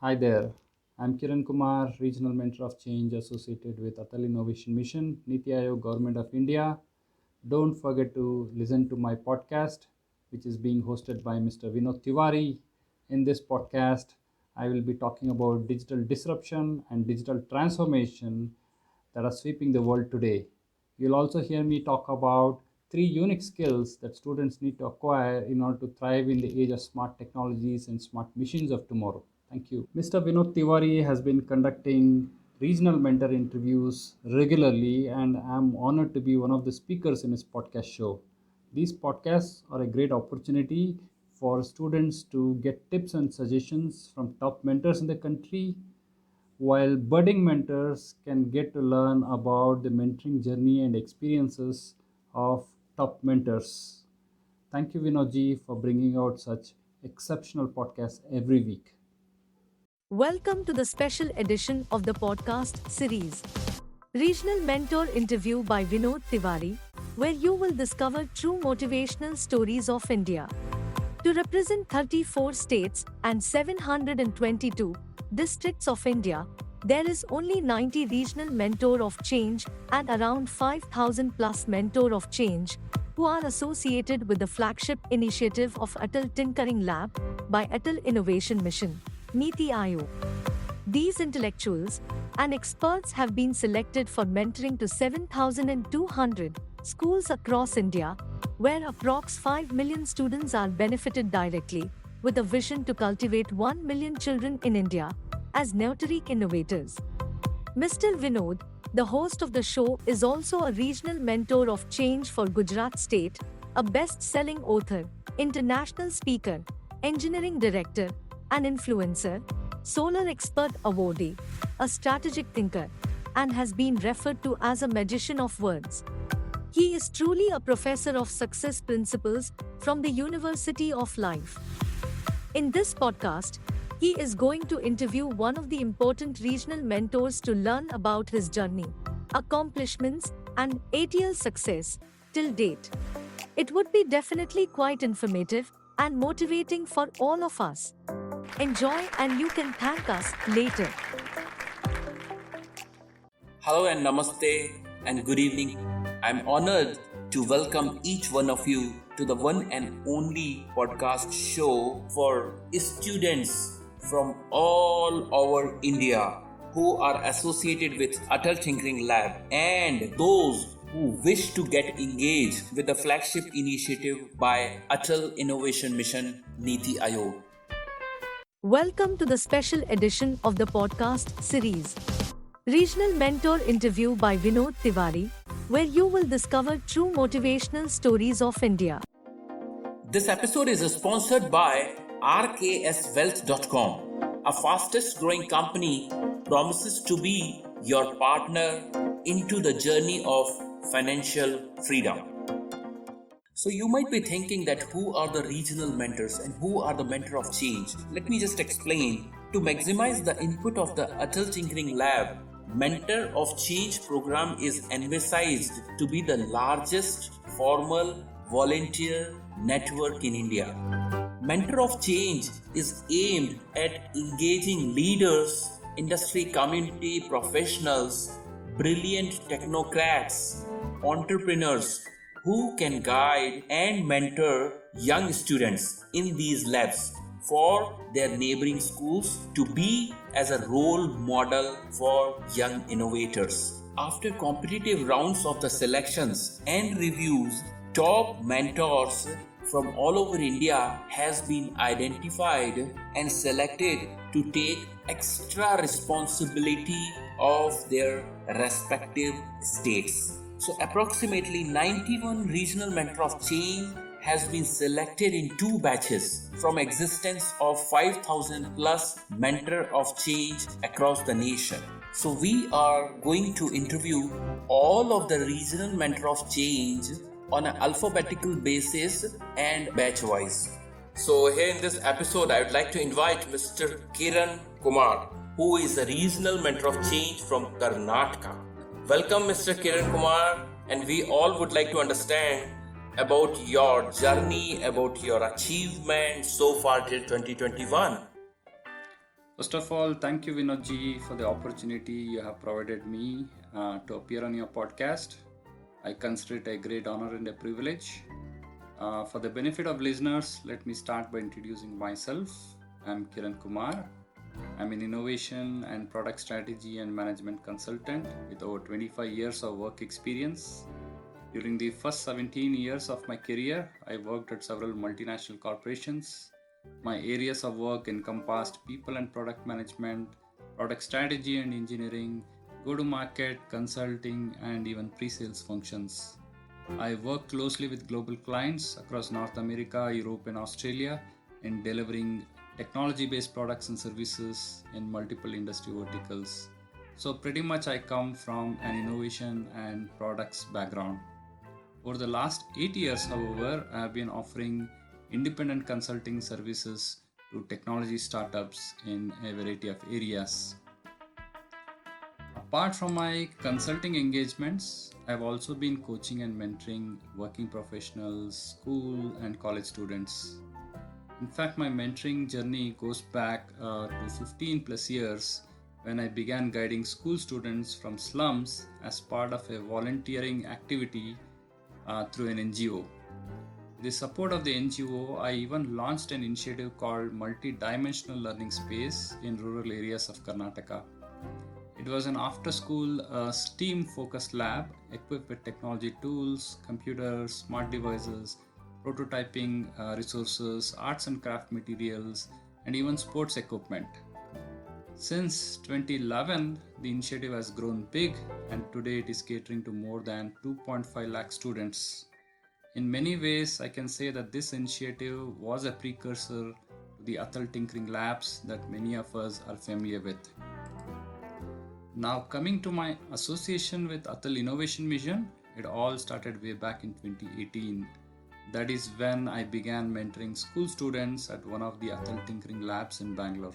Hi there. I'm Kiran Kumar, Regional Mentor of Change associated with Atal Innovation Mission, NITI Aayog, Government of India. Don't forget to listen to my podcast, which is being hosted by Mr. Vinod Tiwari. In this podcast, I will be talking about digital disruption and digital transformation that are sweeping the world today. You'll also hear me talk about three unique skills that students need to acquire in order to thrive in the age of smart technologies and smart machines of tomorrow. Thank you. Mr. Vinod Tiwari has been conducting regional mentor interviews regularly, and I'm honored to be one of the speakers in his podcast show. These podcasts are a great opportunity for students to get tips and suggestions from top mentors in the country, while budding mentors can get to learn about the mentoring journey and experiences of top mentors. Thank you, Vinodji, for bringing out such exceptional podcasts every week. Welcome to the special edition of the podcast series, Regional Mentor Interview by Vinod Tiwari, where you will discover true motivational stories of India. To represent 34 states and 722 districts of India, there is only 90 regional mentor of change and around 5,000 plus mentor of change who are associated with the flagship initiative of Atal Tinkering Lab by Atal Innovation Mission, NITI Aayog. These intellectuals and experts have been selected for mentoring to 7,200 schools across India, where approx 5 million students are benefited directly, with a vision to cultivate 1 million children in India as narrate innovators. Mr. Vinod, the host of the show, is also a regional mentor of change for Gujarat State, a best-selling author, international speaker, engineering director, an influencer, solar expert awardee, a strategic thinker, and has been referred to as a magician of words. He is truly a professor of success principles from the University of Life. In this podcast, he is going to interview one of the important regional mentors to learn about his journey, accomplishments, and ATL success till date. It would be definitely quite informative and motivating for all of us. Enjoy, and you can thank us later. Hello and namaste and good evening. I'm honored to welcome each one of you to the one and only podcast show for students from all over India who are associated with Atal Tinkering Lab and those who wish to get engaged with the flagship initiative by Atal Innovation Mission NITI Aayog. Welcome to the special edition of the podcast series, Regional Mentor Interview by Vinod Tiwari, where you will discover true motivational stories of India. This episode is sponsored by rkswealth.com. A fastest growing company promises to be your partner into the journey of financial freedom. So you might be thinking that who are the regional mentors and who are the mentor of change? Let me just explain. To maximize the input of the Atal Tinkering Lab, Mentor of Change program is envisaged to be the largest formal volunteer network in India. Mentor of Change is aimed at engaging leaders, industry community professionals, brilliant technocrats, entrepreneurs who can guide and mentor young students in these labs for their neighboring schools to be as a role model for young innovators. After competitive rounds of the selections and reviews, top mentors from all over India has been identified and selected to take extra responsibility of their respective states. So approximately 91 regional mentor of change has been selected in 2 batches from existence of 5,000 plus mentor of change across the nation. So we are going to interview all of the regional mentor of change on an alphabetical basis and batchwise. So here in this episode, I would like to invite Mr. Kiran Kumar, who is a regional mentor of change from Karnataka. Welcome, Mr. Kiran Kumar, and we all would like to understand about your journey, about your achievements so far till 2021. First of all, thank you, Vinodji, for the opportunity you have provided me to appear on your podcast. I consider it a great honor and a privilege. For the benefit of listeners, let me start by introducing myself. I'm Kiran Kumar. I'm an innovation and product strategy and management consultant with over 25 years of work experience. During the first 17 years of my career, I worked at several multinational corporations. My areas of work encompassed people and product management, product strategy and engineering, go-to-market, consulting, and even pre-sales functions. I work closely with global clients across North America, Europe, and Australia in delivering technology-based products and services in multiple industry verticals. So pretty much I come from an innovation and products background. Over the last 8 years, however, I have been offering independent consulting services to technology startups in a variety of areas. Apart from my consulting engagements, I've also been coaching and mentoring working professionals, school and college students. In fact, my mentoring journey goes back to 15 plus years when I began guiding school students from slums as part of a volunteering activity through an NGO. With the support of the NGO, I even launched an initiative called Multi-Dimensional Learning Space in rural areas of Karnataka. It was an after-school STEAM-focused lab equipped with technology tools, computers, smart devices, prototyping resources, arts and craft materials, and even sports equipment. Since 2011, the initiative has grown big, and today it is catering to more than 2.5 lakh students. In many ways, I can say that this initiative was a precursor to the Atal Tinkering Labs that many of us are familiar with. Now, coming to my association with Atal Innovation Mission, it all started way back in 2018. That is when I began mentoring school students at one of the Atal Tinkering Labs in Bangalore.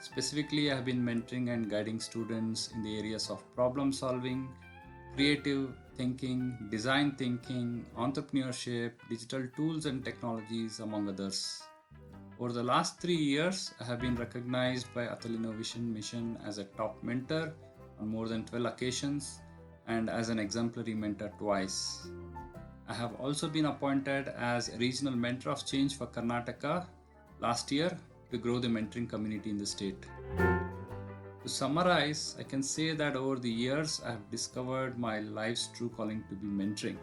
Specifically, I have been mentoring and guiding students in the areas of problem solving, creative thinking, design thinking, entrepreneurship, digital tools and technologies, among others. Over the last 3 years, I have been recognized by Atal Innovation Mission as a top mentor on more than 12 occasions and as an exemplary mentor twice. I have also been appointed as a regional mentor of change for Karnataka last year to grow the mentoring community in the state. To summarize, I can say that over the years I have discovered my life's true calling to be mentoring.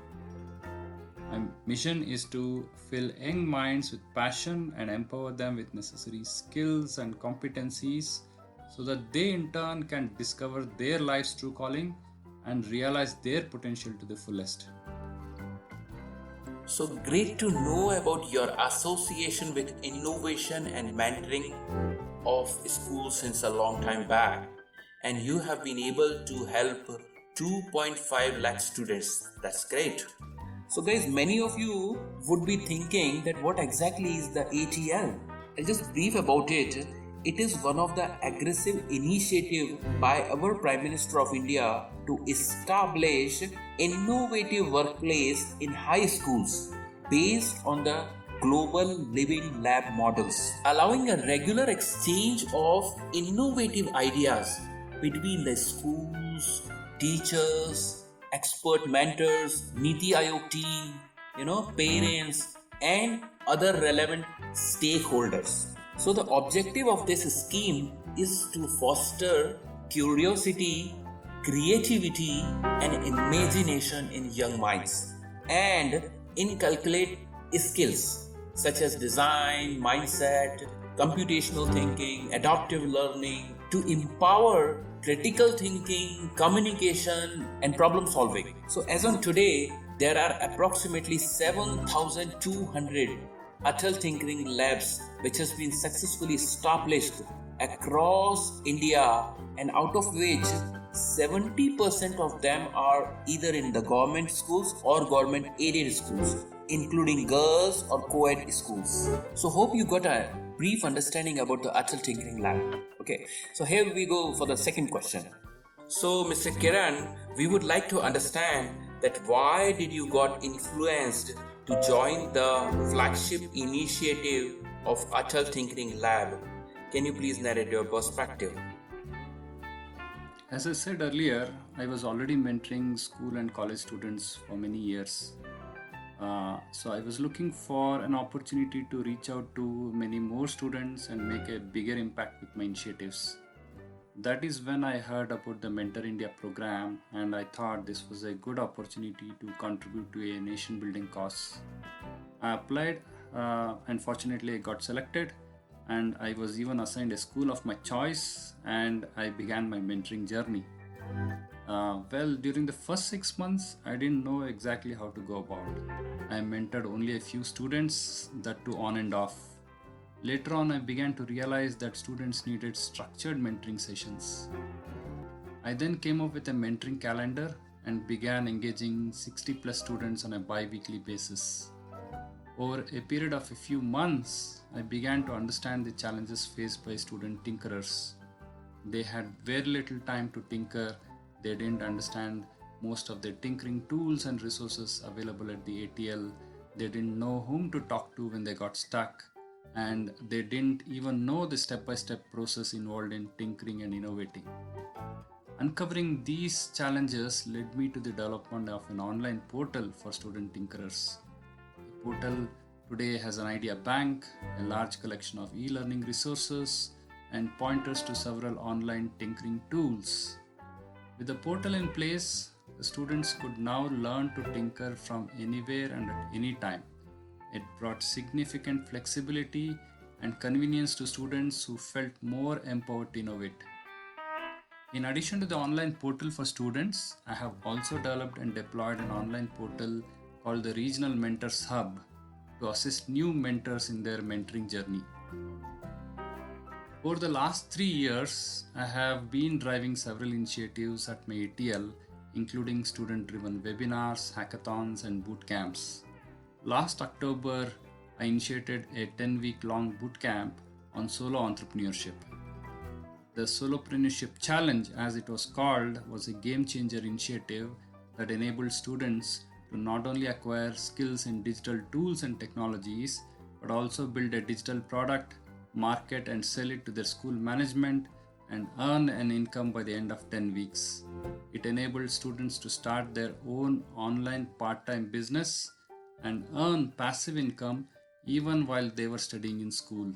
My mission is to fill young minds with passion and empower them with necessary skills and competencies so that they in turn can discover their life's true calling and realize their potential to the fullest. So great to know about your association with innovation and mentoring of schools since a long time back, and you have been able to help 2.5 lakh students. That's great. So guys, many of you would be thinking that what exactly is the ATL? I'll just brief about it. It is one of the aggressive initiative by our Prime Minister of India to establish innovative workplace in high schools based on the global living lab models, allowing a regular exchange of innovative ideas between the schools, teachers, expert mentors, NITI Aayog team, parents and other relevant stakeholders. So the objective of this scheme is to foster curiosity, creativity and imagination in young minds and inculcate skills such as design, mindset, computational thinking, adaptive learning to empower critical thinking, communication and problem solving. So as on today, there are approximately 7,200 Atal Tinkering Labs which has been successfully established across India, and out of which 70% of them are either in the government schools or government aided schools, including girls or co-ed schools. So hope you got a brief understanding about the Atal Tinkering Lab. Okay, so here we go for the second question. So Mr. Kiran, we would like to understand that why did you got influenced to join the flagship initiative of Atal Tinkering Lab, Can you please narrate your perspective? As I said earlier, I was already mentoring school and college students for many years. So I was looking for an opportunity to reach out to many more students and make a bigger impact with my initiatives. That is when I heard about the Mentor India program, and I thought this was a good opportunity to contribute to a nation building cause. I applied, and fortunately I got selected, and I was even assigned a school of my choice, and I began my mentoring journey. During the first 6 months, I didn't know exactly how to go about. I mentored only a few students, that too on and off. Later on, I began to realize that students needed structured mentoring sessions. I then came up with a mentoring calendar and began engaging 60 plus students on a bi-weekly basis. Over a period of a few months, I began to understand the challenges faced by student tinkerers. They had very little time to tinker. They didn't understand most of the tinkering tools and resources available at the ATL. They didn't know whom to talk to when they got stuck. And they didn't even know the step-by-step process involved in tinkering and innovating. Uncovering these challenges led me to the development of an online portal for student tinkerers. The portal today has an idea bank, a large collection of e-learning resources, and pointers to several online tinkering tools. With the portal in place, the students could now learn to tinker from anywhere and at any time. It brought significant flexibility and convenience to students who felt more empowered to innovate. In addition to the online portal for students, I have also developed and deployed an online portal called the Regional Mentors Hub to assist new mentors in their mentoring journey. Over the last 3 years, I have been driving several initiatives at my ATL, including student-driven webinars, hackathons, and boot camps. Last October, I initiated a 10-week-long boot camp on solo entrepreneurship. The Solopreneurship Challenge, as it was called, was a game-changer initiative that enabled students to not only acquire skills in digital tools and technologies, but also build a digital product, market and sell it to their school management, and earn an income by the end of 10 weeks. It enabled students to start their own online part-time business and earn passive income even while they were studying in school.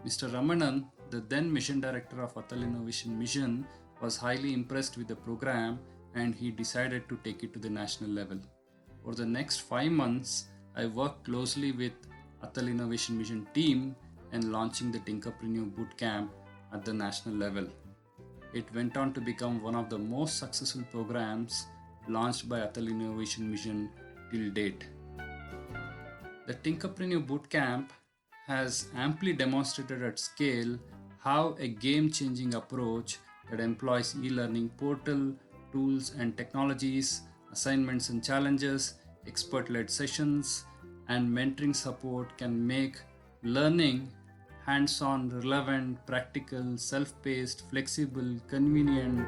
Mr. Ramanan, the then mission director of Atal Innovation Mission, was highly impressed with the program, and he decided to take it to the national level. For the next 5 months, I worked closely with Atal Innovation Mission team and launching the Tinkerpreneur Bootcamp at the national level. It went on to become one of the most successful programs launched by Atal Innovation Mission till date. The Tinkerpreneur Bootcamp has amply demonstrated at scale how a game-changing approach that employs e-learning portal, tools and technologies, assignments and challenges, expert-led sessions, and mentoring support can make learning hands-on, relevant, practical, self-paced, flexible, convenient,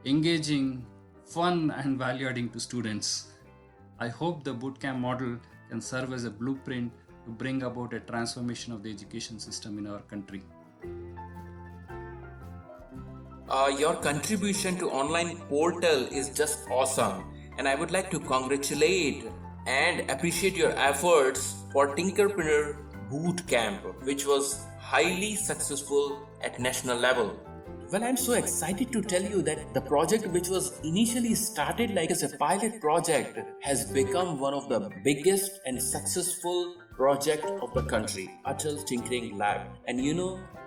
engaging, fun, and value-adding to students. I hope the bootcamp model can serve as a blueprint to bring about a transformation of the education system in our country. Your contribution to online portal is just awesome, and I would like to congratulate and appreciate your efforts for Tinkerpreneur Bootcamp, which was highly successful at national level. Well, I'm so excited to tell you that the project, which was initially started like as a pilot project, has become one of the biggest and successful project of the country, Atal Tinkering Lab. And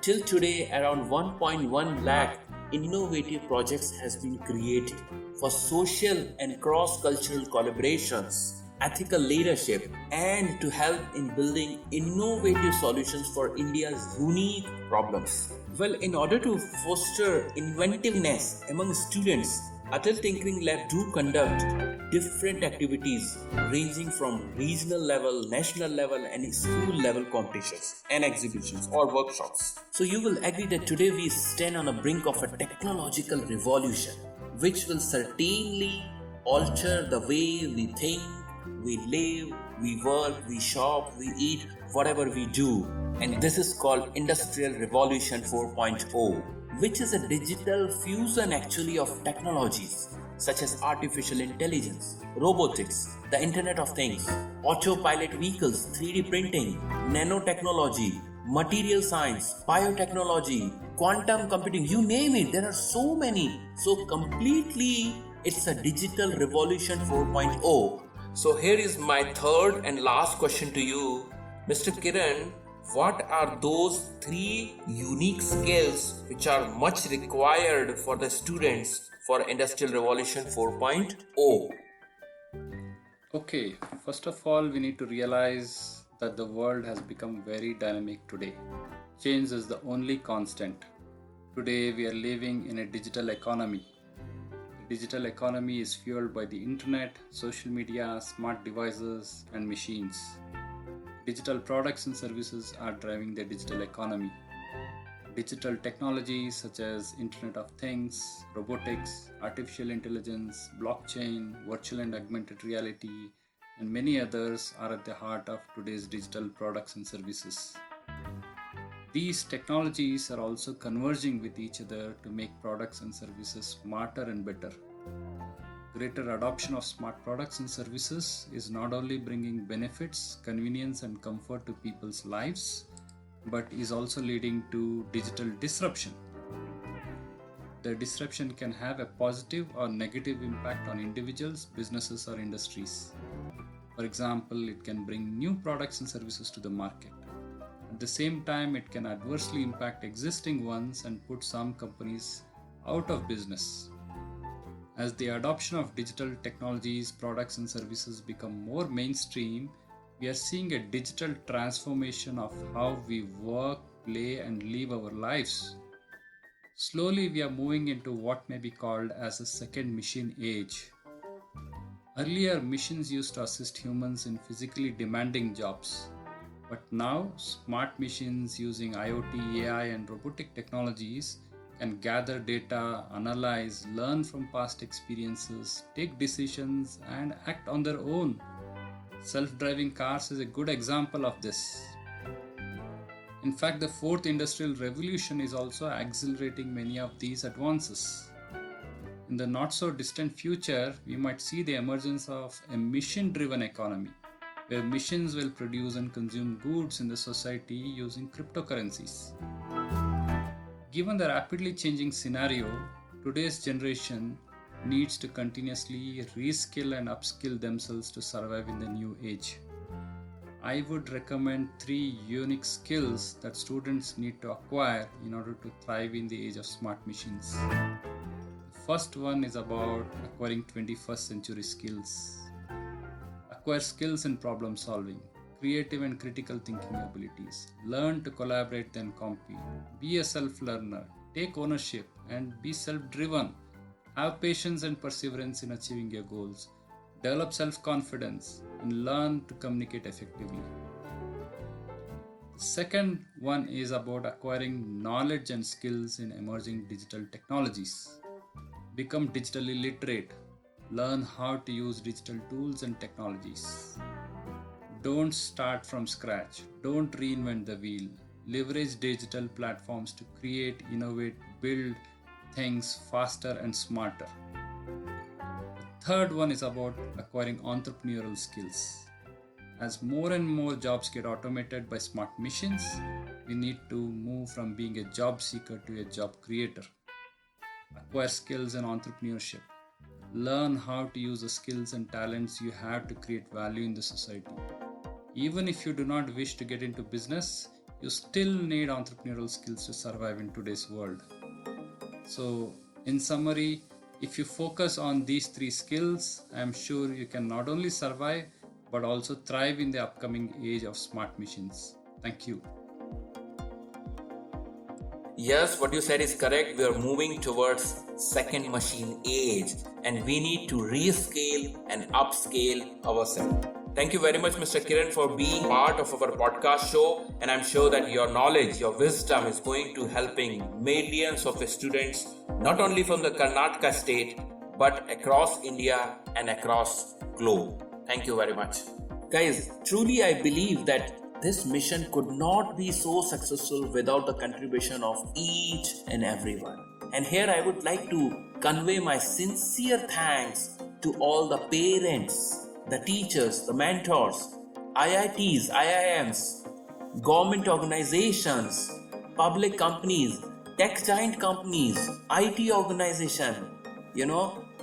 till today, around 1.1 lakh innovative projects has been created for social and cross-cultural collaborations, ethical leadership, and to help in building innovative solutions for India's unique problems. Well, in order to foster inventiveness among students, Atal Tinkering Lab do conduct different activities ranging from regional level, national level and school level competitions and exhibitions or workshops. So you will agree that today we stand on the brink of a technological revolution which will certainly alter the way we think, we live, we work, we shop, we eat, whatever we do. And this is called Industrial Revolution 4.0, which is a digital fusion actually of technologies such as artificial intelligence, robotics, the Internet of Things, autopilot vehicles, 3D printing, nanotechnology, material science, biotechnology, quantum computing, you name it, there are so many. So completely it's a digital revolution 4.0. So here is my third and last question to you, Mr. Kiran. What are those 3 unique skills which are much required for the students for Industrial Revolution 4.0? Okay, first of all, we need to realize that the world has become very dynamic today. Change is the only constant. Today, we are living in a digital economy. The digital economy is fueled by the internet, social media, smart devices, and machines. Digital products and services are driving the digital economy. Digital technologies such as Internet of Things, robotics, artificial intelligence, blockchain, virtual and augmented reality, and many others are at the heart of today's digital products and services. These technologies are also converging with each other to make products and services smarter and better. Greater adoption of smart products and services is not only bringing benefits, convenience, and comfort to people's lives, but is also leading to digital disruption. The disruption can have a positive or negative impact on individuals, businesses, or industries. For example, it can bring new products and services to the market. At the same time, it can adversely impact existing ones and put some companies out of business. As the adoption of digital technologies, products, and services become more mainstream, we are seeing a digital transformation of how we work, play, and live our lives. Slowly, we are moving into what may be called as a second machine age. Earlier, machines used to assist humans in physically demanding jobs. But now, smart machines using IoT, AI, and robotic technologies can gather data, analyze, learn from past experiences, take decisions, and act on their own. Self-driving cars is a good example of this. In fact, the fourth industrial revolution is also accelerating many of these advances. In the not so distant future, we might see the emergence of a mission-driven economy, where machines will produce and consume goods in the society using cryptocurrencies. Given the rapidly changing scenario, today's generation needs to continuously reskill and upskill themselves to survive in the new age. I would recommend 3 unique skills that students need to acquire in order to thrive in the age of smart machines. The first one is about acquiring 21st century skills. Acquire skills in problem solving, creative and critical thinking abilities. Learn to collaborate and compete. Be a self-learner. Take ownership and be self-driven. Have patience and perseverance in achieving your goals. Develop self-confidence and learn to communicate effectively. The second one is about acquiring knowledge and skills in emerging digital technologies. Become digitally literate. Learn how to use digital tools and technologies. Don't start from scratch. Don't reinvent the wheel. Leverage digital platforms to create, innovate, build things faster and smarter. The third one is about acquiring entrepreneurial skills. As more and more jobs get automated by smart machines, we need to move from being a job seeker to a job creator. Acquire skills in entrepreneurship. Learn how to use the skills and talents you have to create value in the society. Even if you do not wish to get into business, you still need entrepreneurial skills to survive in today's world. So, in summary, if you focus on these 3 skills, I am sure you can not only survive but also thrive in the upcoming age of smart machines. Thank you. Yes, what you said is correct. We are moving towards second machine age and we need to rescale and upscale ourselves. Thank you very much, Mr. Kiran, for being part of our podcast show, and I'm sure that your knowledge, your wisdom is going to helping millions of students, not only from the Karnataka state, but across India and across globe. Thank you very much. Guys, truly I believe that this mission could not be so successful without the contribution of each and everyone. And here I would like to convey my sincere thanks to all the parents, the teachers, the mentors, IITs, IIMs, government organizations, public companies, tech giant companies, IT organization,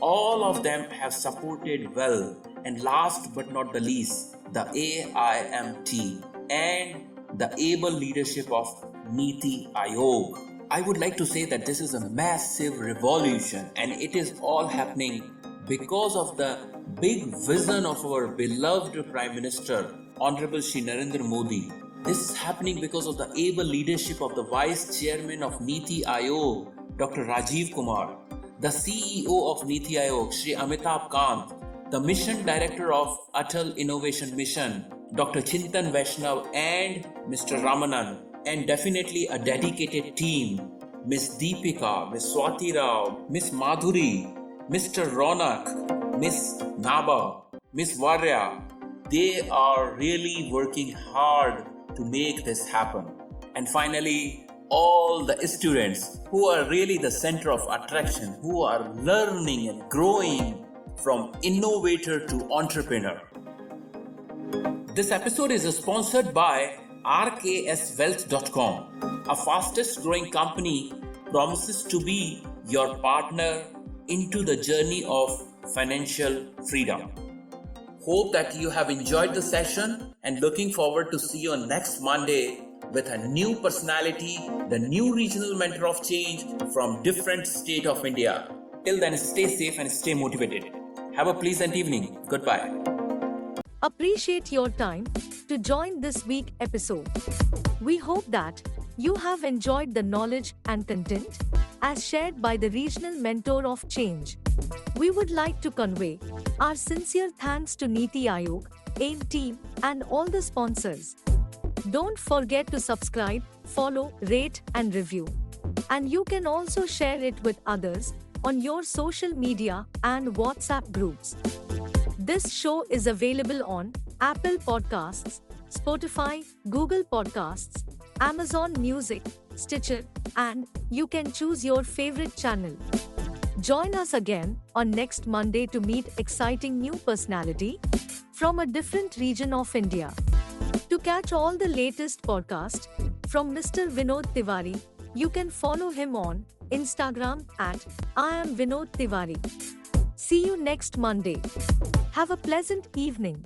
all of them have supported well. And last but not the least, the AIMT and the able leadership of NITI Aayog. I would like to say that this is a massive revolution, and it is all happening because of the big vision of our beloved Prime Minister, Honorable Shri Narendra Modi. This is happening because of the able leadership of the Vice Chairman of NITI Aayog, Dr. Rajiv Kumar, the CEO of NITI Aayog, Shri Amitabh Kant, the Mission Director of Atal Innovation Mission, Dr. Chintan Vaishnav and Mr. Ramanan, and definitely a dedicated team, Miss Deepika, Miss Swati Rao, Miss Madhuri, Mr. Ronak, Miss Naba, Miss Varya. They are really working hard to make this happen. And finally, all the students who are really the center of attraction, who are learning and growing from innovator to entrepreneur. This episode is sponsored by rkswealth.com. A fastest growing company promises to be your partner into the journey of financial freedom. Hope that you have enjoyed the session and looking forward to see you on next Monday with a new personality, the new regional mentor of change from different state of India. Till then, stay safe and stay motivated. Have a pleasant evening. Goodbye. Appreciate your time to join this week's episode. We hope that you have enjoyed the knowledge and content as shared by the regional mentor of change. We would like to convey our sincere thanks to NITI Aayog, AIM team, and all the sponsors. Don't forget to subscribe, follow, rate, and review. And you can also share it with others on your social media and WhatsApp groups. This show is available on Apple Podcasts, Spotify, Google Podcasts, Amazon Music, Stitcher, and you can choose your favorite channel. Join us again on next Monday to meet exciting new personality from a different region of India. To catch all the latest podcast from Mr. Vinod Tiwari, you can follow him on Instagram at I am Vinod Tiwari. See you next Monday. Have a pleasant evening.